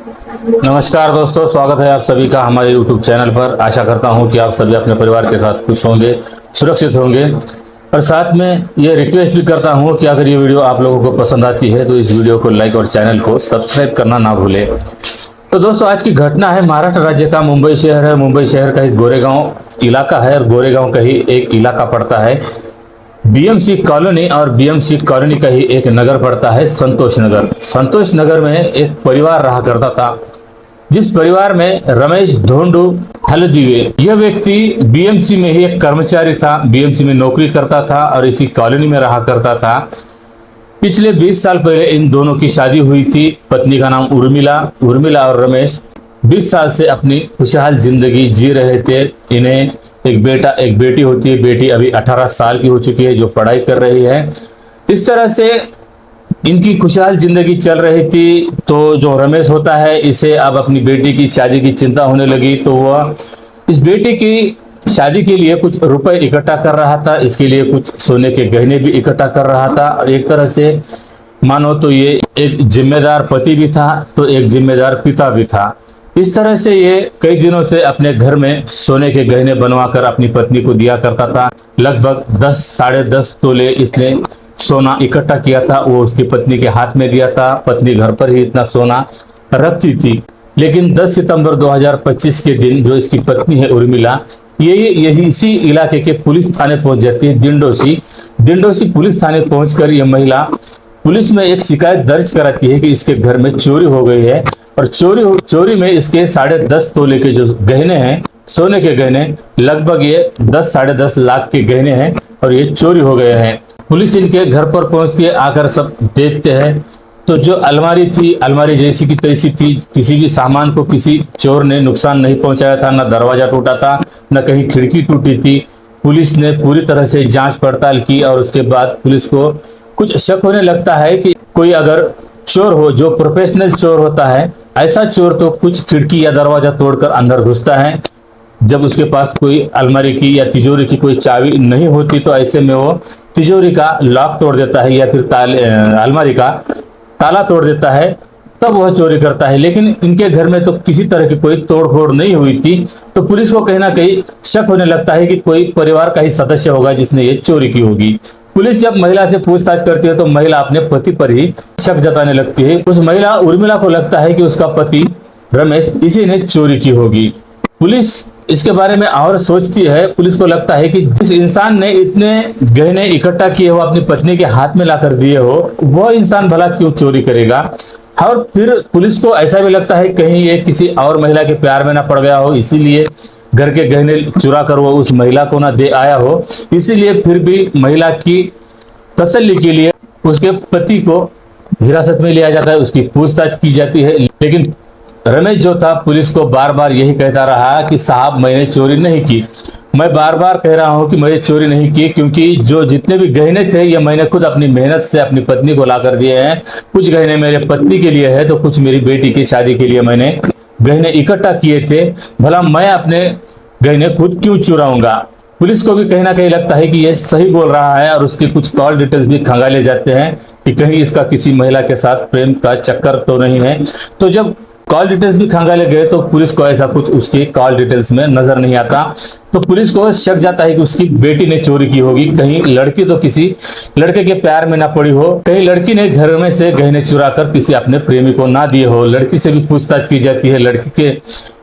नमस्कार दोस्तों, स्वागत है आप सभी का हमारे YouTube चैनल पर। आशा करता हूं कि आप सभी अपने परिवार के साथ खुश होंगे, सुरक्षित होंगे। और साथ में ये रिक्वेस्ट भी करता हूं कि अगर ये वीडियो आप लोगों को पसंद आती है तो इस वीडियो को लाइक और चैनल को सब्सक्राइब करना ना भूलें। तो दोस्तों, आज की घटना है महाराष्ट्र राज्य का मुंबई शहर है। मुंबई शहर का एक गोरेगांव इलाका है और गोरेगांव का ही एक इलाका पड़ता है बीएमसी कॉलोनी, और बीएमसी कॉलोनी का ही एक नगर पड़ता है संतोष नगर। संतोष नगर में एक परिवार रहा करता था, जिस परिवार में रमेश धोंडू हलदीवे, यह व्यक्ति बीएमसी में ही एक कर्मचारी था, बीएमसी में नौकरी करता था और इसी कॉलोनी में रहा करता था। पिछले 20 साल पहले इन दोनों की शादी हुई थी। पत्नी का नाम उर्मिला। उर्मिला और रमेश 20 साल से अपनी खुशहाल जिंदगी जी रहे थे। इन्हें एक बेटा एक बेटी होती है। बेटी अभी 18 साल की हो चुकी है, जो पढ़ाई कर रही है। इस तरह से इनकी खुशहाल जिंदगी चल रही थी। तो जो रमेश होता है, इसे अब अपनी बेटी की शादी की चिंता होने लगी। तो वह इस बेटी की शादी के लिए कुछ रुपए इकट्ठा कर रहा था। इसके लिए कुछ सोने के गहने भी इकट्ठा कर रहा था। और एक तरह से मानो तो ये एक जिम्मेदार पति भी था, तो एक जिम्मेदार पिता भी था। इस तरह से ये कई दिनों से अपने घर में सोने के गहने बनवाकर अपनी पत्नी को दिया करता था। लगभग 10 साढ़े 10 तोले इसने सोना इकट्ठा किया था, वो उसकी पत्नी के हाथ में दिया था। पत्नी घर पर ही इतना सोना रखती थी। लेकिन 10 सितंबर 2025 के दिन जो इसकी पत्नी है उर्मिला, ये यही इसी इलाके के पुलिस थाने पहुंच जाती है, दिंडोसी पुलिस थाने पहुंचकर यह महिला पुलिस में एक शिकायत दर्ज कराती है कि इसके घर में चोरी हो गई है। और चोरी में इसके 10.5 तोले के जो गहने हैं, सोने के गहने, लगभग ये 10 साढ़े 10 लाख के गहने हैं और ये चोरी हो गए हैं। पुलिस इनके घर पर पहुंचती है। आकर सब देखते हैं तो जो अलमारी थी, अलमारी जैसी की तैसी थी। किसी भी सामान को किसी चोर ने नुकसान नहीं पहुंचाया था, न दरवाजा टूटा था, न कहीं खिड़की टूटी थी। पुलिस ने पूरी तरह से जांच पड़ताल की और उसके बाद पुलिस को कुछ शक होने लगता है कि कोई अगर चोर हो, जो प्रोफेशनल चोर होता है, ऐसा चोर तो कुछ खिड़की या दरवाजा तोड़कर अंदर घुसता है। जब उसके पास कोई अलमारी की या तिजोरी की कोई चाबी नहीं होती, तो ऐसे में वो तिजोरी का लॉक तोड़ देता है या फिर अलमारी का ताला तोड़ देता है, तब वह चोरी करता है। लेकिन इनके घर में तो किसी तरह की कोई तोड़फोड़ नहीं हुई थी। तो पुलिस को कहीं ना कहीं शक होने लगता है कि कोई परिवार का ही सदस्य होगा जिसने ये चोरी की होगी। पुलिस जब महिला से पूछताछ करती है तो महिला अपने पति पर ही शक जताने लगती है। उस महिला उर्मिला को लगता है कि उसका पति रमेश इसी ने चोरी की होगी। पुलिस इसके बारे में और सोचती है। पुलिस को लगता है कि जिस इंसान ने इतने गहने इकट्ठा किए हो, अपनी पत्नी के हाथ में लाकर दिए हो, वह इंसान भला क्यों चोरी करेगा। और फिर पुलिस को ऐसा भी लगता है कहीं ये किसी और महिला के प्यार में ना पड़ गया हो, इसीलिए घर के गहने चुरा कर वो उस महिला को ना दे आया हो। इसीलिए फिर भी महिला की तसल्ली के लिए उसके पति को हिरासत में लिया जाता है, उसकी पूछताछ की जाती है। लेकिन रमेश जो था, पुलिस को बार बार यही कहता रहा कि साहब, मैंने चोरी नहीं की। मैं बार बार कह रहा हूं कि मैंने चोरी नहीं की, क्योंकि जो जितने भी गहने थे ये मैंने खुद अपनी मेहनत से अपनी पत्नी को लाकर दिए हैं। कुछ गहने मेरे पत्नी के लिए है, तो कुछ मेरी बेटी की शादी के लिए मैंने गहने इकट्ठा किए थे। भला मैं अपने गहने खुद क्यों चुराऊंगा। पुलिस को भी कहीं ना कहीं लगता है कि ये सही बोल रहा है और उसके कुछ कॉल डिटेल्स भी खंगाले जाते हैं कि कहीं इसका किसी महिला के साथ प्रेम का चक्कर तो नहीं है। तो जब कॉल डिटेल्स भी खंगाले गए तो पुलिस को ऐसा कुछ उसकी कॉल डिटेल्स में नजर नहीं आता। तो पुलिस को शक जाता है कि उसकी बेटी ने चोरी की होगी। कहीं लड़की तो किसी लड़के के प्यार में ना पड़ी हो, कहीं लड़की ने घर में से गहने चुरा कर किसी अपने प्रेमी को ना दिए हो। लड़की से भी पूछताछ की जाती है, लड़की के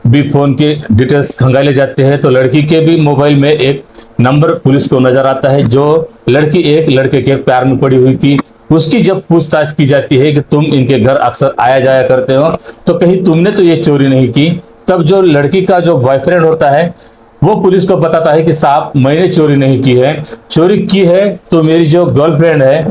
भी फोन के डिटेल्स खंगाले जाते हैं। तो लड़की के भी मोबाइल में एक नंबर पुलिस को नजर आता है, जो लड़की एक लड़के के प्यार में पड़ी हुई थी। उसकी जब पूछताछ की जाती है कि तुम इनके घर अक्सर आया जाया करते हो, तो कहीं तुमने तो ये चोरी नहीं की। तब जो लड़की का जो बॉयफ्रेंड होता है वो पुलिस को बताता है कि साहब, मैंने चोरी नहीं की है। चोरी की है तो मेरी जो गर्लफ्रेंड है,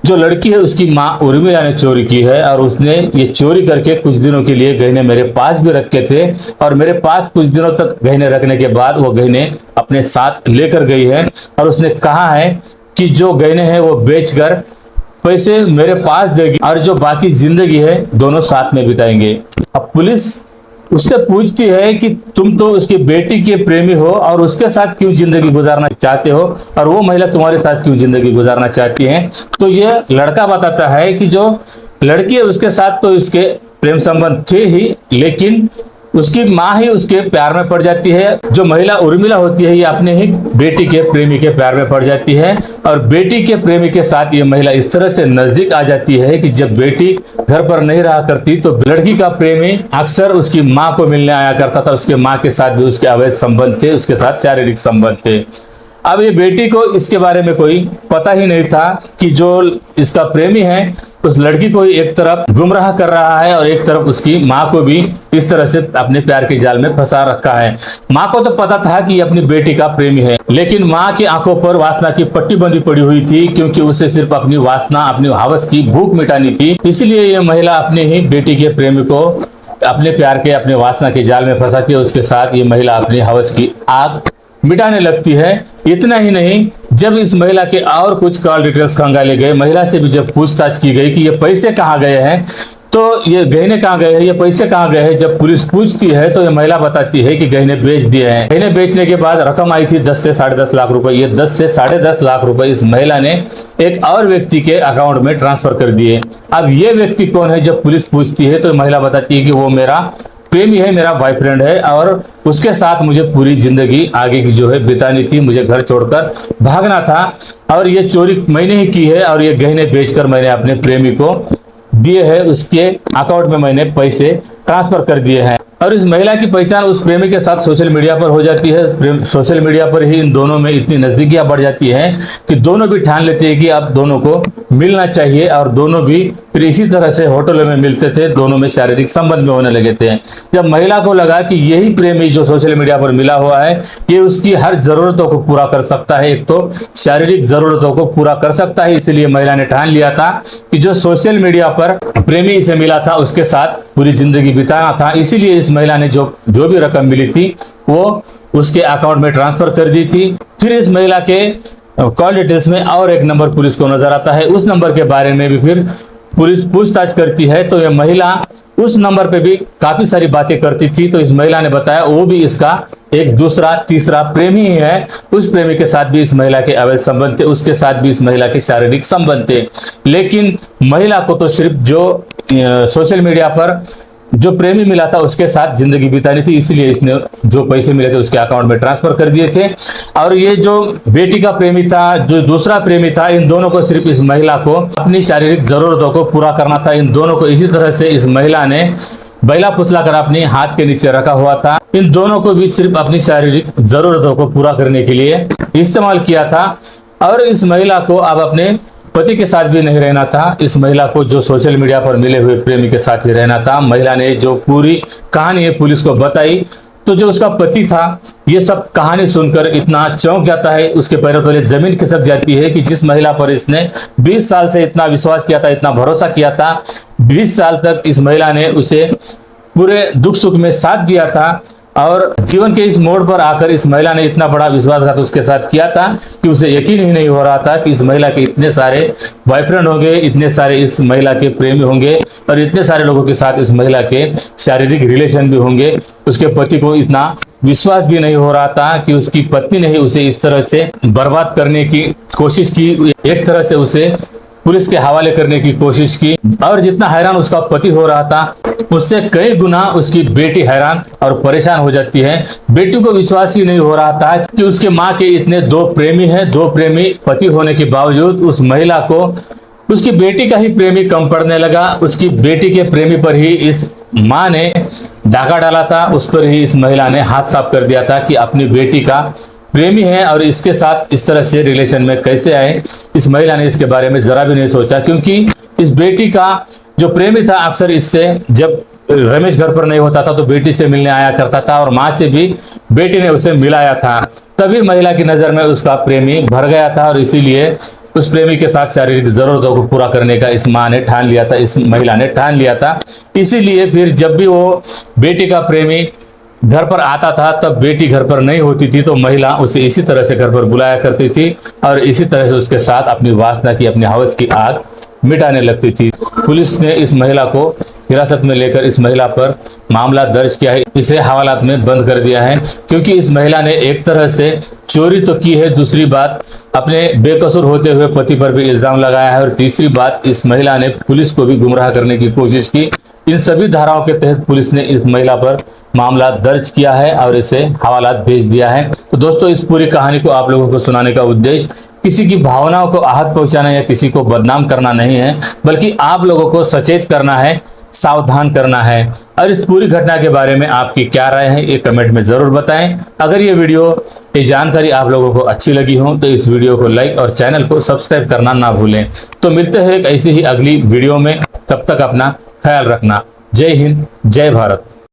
जो लड़की है, उसकी माँ उर्मिला ने चोरी की है। और उसने ये चोरी करके कुछ दिनों के लिए गहने मेरे पास भी रखे थे, और मेरे पास कुछ दिनों तक गहने रखने के बाद वो गहने अपने साथ लेकर गई है। और उसने कहा है कि जो गहने हैं वो बेचकर पैसे मेरे पास देगी और जो बाकी जिंदगी है दोनों साथ में बिताएंगे। अब पुलिस उससे पूछती है कि तुम तो उसकी बेटी के प्रेमी हो और उसके साथ क्यों जिंदगी गुजारना चाहते हो, और वो महिला तुम्हारे साथ क्यों जिंदगी गुजारना चाहती है। तो ये लड़का बताता है कि जो लड़की है उसके साथ तो इसके प्रेम संबंध थे ही, लेकिन उसकी माँ ही उसके प्यार में पड़ जाती है। जो महिला उर्मिला होती है ये अपने ही बेटी के प्रेमी के प्यार में पड़ जाती है, और बेटी के प्रेमी के साथ ये महिला इस तरह से नजदीक आ जाती है कि जब बेटी घर पर नहीं रहा करती तो लड़की का प्रेमी अक्सर उसकी माँ को मिलने आया करता था। उसके माँ के साथ भी उसके अवैध संबंध थे, उसके साथ शारीरिक संबंध थे। अब ये बेटी को इसके बारे में कोई पता ही नहीं था कि जो इसका प्रेमी है उस लड़की को ही एक तरफ गुमराह कर रहा है और एक तरफ उसकी माँ को भी इस तरह से अपने प्यार के जाल में फंसा रखा है। माँ को तो पता था कि ये अपनी बेटी का प्रेमी है, लेकिन माँ की आंखों पर वासना की पट्टी बंधी पड़ी हुई थी, क्योंकि उसे सिर्फ अपनी वासना, अपनी हवस की भूख मिटानी थी। इसलिए ये महिला अपने ही बेटी के प्रेमी को अपने प्यार के, अपने वासना के जाल में फंसाती है। उसके साथ ये महिला अपनी हवस की आग मिटाने लगती है। इतना ही नहीं, जब इस महिला के और कुछ कॉल डिटेल्स खंगाले गए, महिला से भी जब पूछताछ की गई कि ये पैसे कहाँ गए हैं, तो ये गहने कहाँ गए हैं, ये पैसे कहाँ गए हैं, जब पुलिस पूछती है तो ये महिला बताती है कि गहने बेच दिए हैं। गहने बेचने के बाद रकम आई थी 10 से 10.5 लाख रुपए। ये 10 से 10.5 लाख रुपए इस महिला ने एक और व्यक्ति के अकाउंट में ट्रांसफर कर दिए। अब ये व्यक्ति कौन है, जब पुलिस पूछती है तो महिला बताती है कि वो मेरा प्रेमी है, मेरा बॉयफ्रेंड है, और उसके साथ मुझे पूरी जिंदगी आगे की जो है बितानी थी, मुझे घर छोड़कर भागना था, और ये चोरी मैंने ही की है, और ये गहने बेचकर मैंने अपने प्रेमी को दिए हैं, उसके अकाउंट में मैंने पैसे ट्रांसफर कर दिए हैं। और इस महिला की पहचान उस प्रेमी के साथ सोशल मीडिया पर हो जाती है। सोशल मीडिया पर ही इन दोनों में इतनी नजदीकियां बढ़ जाती हैं कि दोनों भी ठान लेते हैं कि अब दोनों को मिलना चाहिए, और दोनों भी फिर इसी तरह से होटलों में मिलते थे, दोनों में शारीरिक संबंध में होने लगे थे। जब महिला को लगा कि यही प्रेमी जो सोशल मीडिया पर मिला हुआ है ये उसकी हर जरूरतों को पूरा कर सकता है, एक तो शारीरिक जरूरतों को पूरा कर सकता है, इसलिए महिला ने ठान लिया था कि जो सोशल मीडिया पर प्रेमी से मिला था उसके साथ पूरी जिंदगी बिताना था। इसीलिए इस महिला ने जो भी रकम मिली थी वो उसके अकाउंट में ट्रांसफर कर दी थी। फिर इस महिला के कॉल डिटेल्स में और एक नंबर पुलिस को नजर आता है। उस नंबर के बारे में भी फिर पुलिस पूछताछ करती है, तो यह महिला उस नंबर पे भी काफी सारी बातें करती थी। तो इस महिला ने बताया वो भी इसका एक दूसरा तीसरा प्रेमी ही है। उस प्रेमी के साथ भी इस महिला के अवैध संबंध थे, उसके साथ भी इस महिला के शारीरिक संबंध थे। लेकिन महिला को तो सिर्फ जो सोशल मीडिया पर जो प्रेमी मिला था उसके साथ जिंदगी बितानी थी, इसलिए इसने जो पैसे मिले थे उसके अकाउंट में ट्रांसफर कर दिए थे। और ये जो बेटी का प्रेमी था, जो दूसरा प्रेमी था, इन दोनों को सिर्फ इस महिला को अपनी शारीरिक जरूरतों को पूरा करना था। इन दोनों को इसी तरह से इस महिला ने बैला फुसला कर अपने हाथ के नीचे रखा हुआ था। इन दोनों को भी सिर्फ अपनी शारीरिक जरूरतों को पूरा करने के लिए इस्तेमाल किया था। और इस महिला को अब अपने पति के साथ भी नहीं रहना था, इस महिला को जो सोशल मीडिया पर मिले हुए प्रेमी के साथ ही रहना था। महिला ने जो पूरी कहानी है पुलिस को बताई, तो जो उसका पति था ये सब कहानी सुनकर इतना चौंक जाता है, उसके पैरों तले जमीन खिसक जाती है कि जिस महिला पर इसने 20 साल से इतना विश्वास किया था, इतना भरोसा किया था, 20 साल तक इस महिला ने उसे पूरे दुख सुख में साथ दिया था, और जीवन के इस मोड़ पर आकर इस महिला ने इतना बड़ा विश्वासघात उसके साथ किया था कि उसे यकीन ही नहीं हो रहा था कि इस महिला के इतने सारे बॉयफ्रेंड होंगे, इतने सारे इस महिला के प्रेमी होंगे, और इतने सारे लोगों के साथ इस महिला के शारीरिक रिलेशन भी होंगे। उसके पति को इतना विश्वास भी नहीं हो रहा था कि उसकी पत्नी ने ही उसे इस तरह से बर्बाद करने की कोशिश की, एक तरह से उसे पुलिस के हवाले करने की कोशिश की। और जितना हैरान उसका पति हो रहा था उससे कई गुना उसकी बेटी हैरान और परेशान हो जाती है। बेटी को विश्वास ही नहीं हो रहा था कि उसके माँ के इतने दो प्रेमी हैं, दो प्रेमी पति होने के बावजूद उस महिला को उसकी बेटी का ही प्रेमी कम पड़ने लगा। उसकी बेटी के प्रेमी पर ही इस माँ ने डाका डाला था, उस पर ही इस महिला ने हाथ साफ कर दिया था कि अपनी बेटी का प्रेमी है और इसके साथ इस तरह से रिलेशन में कैसे आए। इस महिला ने इसके बारे में जरा भी नहीं सोचा, क्योंकि इस बेटी का जो प्रेमी था अक्सर इससे जब रमेश घर पर नहीं होता था तो बेटी से मिलने आया करता था, और माँ से भी बेटी ने उसे मिलाया था। तभी महिला की नजर में उसका प्रेमी भर गया था, और इसीलिए उस प्रेमी के साथ शारीरिक जरूरतों को पूरा करने का इस माँ ने ठान लिया था, इस महिला ने ठान लिया था। इसीलिए फिर जब भी वो बेटी का प्रेमी घर पर आता था तब बेटी घर पर नहीं होती थी तो महिला उसे इसी तरह से घर पर बुलाया करती थी, और इसी तरह से उसके साथ अपनी वासना की, अपनी हवस की आग मिटाने लगती थी। पुलिस ने इस महिला को हिरासत में लेकर इस महिला पर मामला दर्ज किया है, इसे हवालात में बंद कर दिया है, क्योंकि इस महिला ने एक तरह से चोरी तो की है, दूसरी बात अपने बेकसूर होते हुए पति पर भी इल्जाम लगाया है, और तीसरी बात इस महिला ने पुलिस को भी गुमराह करने की कोशिश की। इन सभी धाराओं के तहत पुलिस ने इस महिला पर मामला दर्ज किया है और इसे हवालात भेज दिया है। तो दोस्तों, इस पूरी कहानी को आप लोगों को सुनाने का उद्देश्य किसी की भावनाओं को आहत पहुंचाना या किसी को बदनाम करना नहीं है, बल्कि आप लोगों को सचेत करना है, सावधान करना है। और इस पूरी घटना के बारे में आपकी क्या राय है, ये कमेंट में जरूर बताएं। अगर ये वीडियो, ये जानकारी आप लोगों को अच्छी लगी हो तो इस वीडियो को लाइक और चैनल को सब्सक्राइब करना ना भूलें। तो मिलते हैं एक ऐसी ही अगली वीडियो में, तब तक अपना ख्याल रखना। जय हिंद, जय भारत।